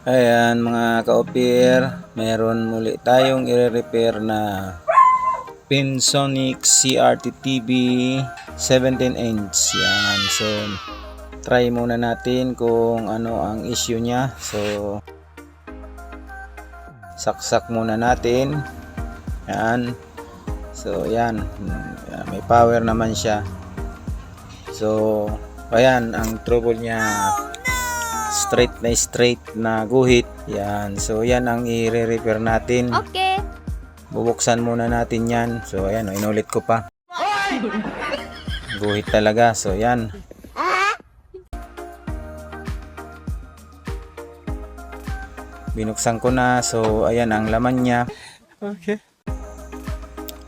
Ayan mga ka-opir, meron muli tayong i-repair na Pinsonic CRT TV 17 inch. Yan. So try muna natin kung ano ang issue niya. So saksak muna natin. Yan. So yan, may power naman siya. So ayan, ang trouble niya, straight na guhit. Yan. So yan ang i-repair natin. Okay. Bubuksan muna natin yan. So ayan, inulit ko pa. Guhit talaga. So yan. Binuksan ko na. So ayan ang laman niya. Okay.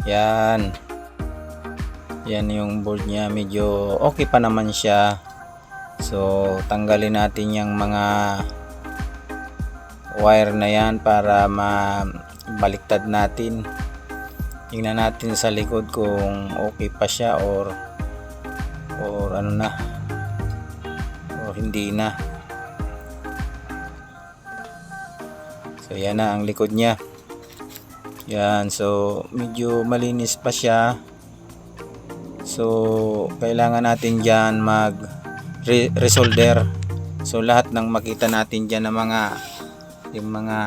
Yan. Yan yung board niya. Medyo okay pa naman siya. So tanggalin natin yung mga wire na yan para mabaliktad natin. Tingnan natin sa likod kung okay pa siya or ano na, or hindi na. So yan na ang likod niya. Yan, so medyo malinis pa siya. So kailangan natin diyan mag resolder. So lahat ng makita natin diyan ng mga yung mga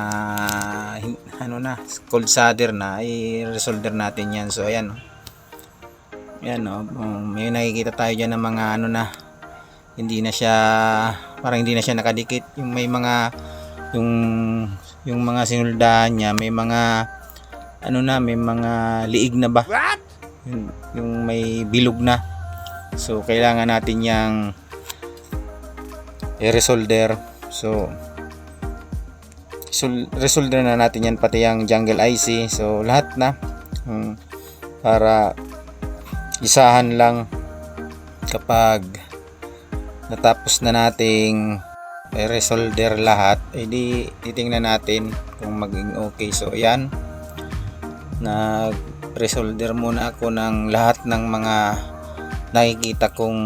ano na, cold solder na, i-resolder natin yan. So ayan, ayan, may nakikita tayo diyan ng mga ano na, hindi na siya, parang hindi na siya nakadikit. Yung may mga yung mga sinuldahan niya, may mga ano na, may mga liig na ba, yung may bilog na. So kailangan natin yang i-resolder. So resolder na natin yan, pati yung jungle IC. So lahat na, para isahan lang. Kapag natapos na nating i-resolder lahat, edi titingnan natin kung maging okay. So ayan, nag-resolder muna ako ng lahat ng mga nakikita kong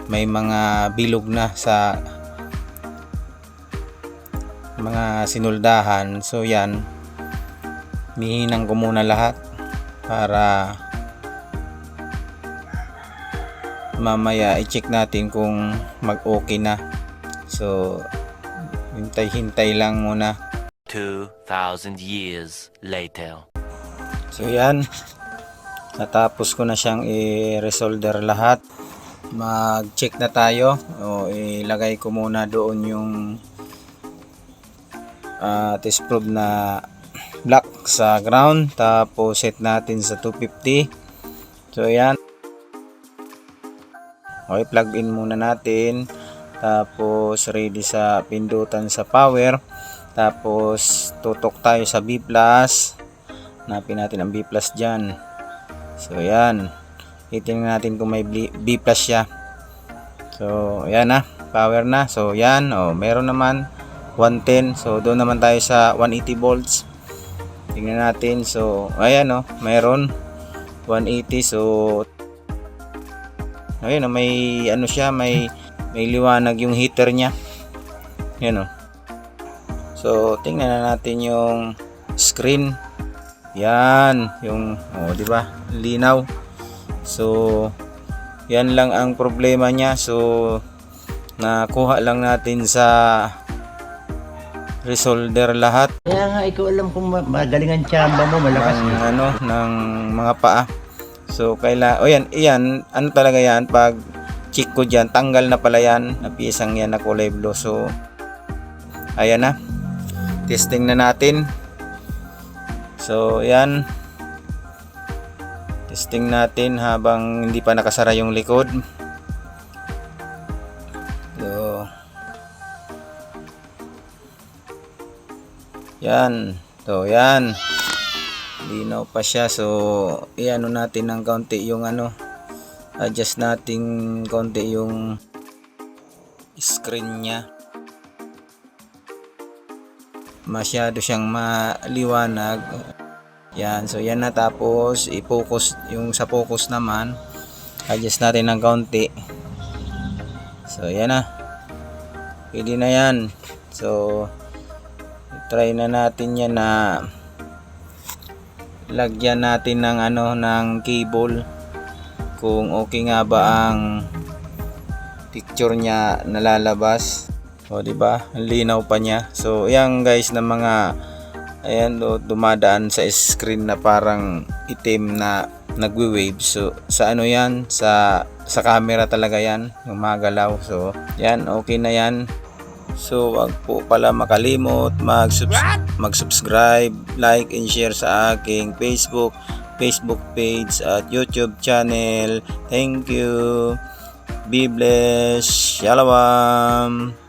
may mga bilog na sa mga sinuldahan. So yan, nihinang ko muna lahat para mamaya i-check natin kung mag-okay na. So hintay lang muna. 2,000 years later. So yan, natapos ko na siyang i-resolder lahat. Mag-check na tayo. O ilagay ko muna doon yung test probe na black sa ground, tapos set natin sa 250. So yan, okay, plug in muna natin, tapos ready sa pindutan sa power, tapos tutok tayo sa B+. Hanapin natin ang B+ dyan. So yan, titingnan natin kung may B+ siya. So yan na, power na. So yan, meron naman 110. So doon naman tayo sa 180 volts. Tingnan natin. So ayan, mayroon 180. So ayun, may ano siya, may liwanag yung heater niya. Yan. So tingnan na natin yung screen. Yan, yung di ba? Linaw. So yan lang ang problema niya. So nakuha lang natin sa resolder lahat. Kaya nga ikaw alam kung magaling ang tsamba mo, malakas ng ng mga paa. So iyan, ano talaga yan, pag check ko diyan, tanggal na pala yan, na pisang yan na kulay blue. So ayan na, testing na natin. So yan, testing natin habang hindi pa nakasara yung likod. So yan. So yan, linaw pa siya. So iano natin ng konti yung adjust natin konti yung screen niya. Masyado siyang maliwanag. Yan, so yan na. Tapos i-focus, yung sa focus naman adjust natin ng konti. So yan na, pwede na yan. So try na natin yan na lagyan natin ng ng cable kung okay nga ba ang picture niya nalalabas. O di ba? Ang linaw pa niya. So yan guys na mga ayan dumadaan sa screen na parang itim na nagwe-wave. So sa yan sa camera talaga yan yung mga galaw. So yan, okay na yan. So wag po pala makalimot mag-subscribe, like and share sa aking Facebook page at YouTube channel. Thank you. Be blessed. Shalom.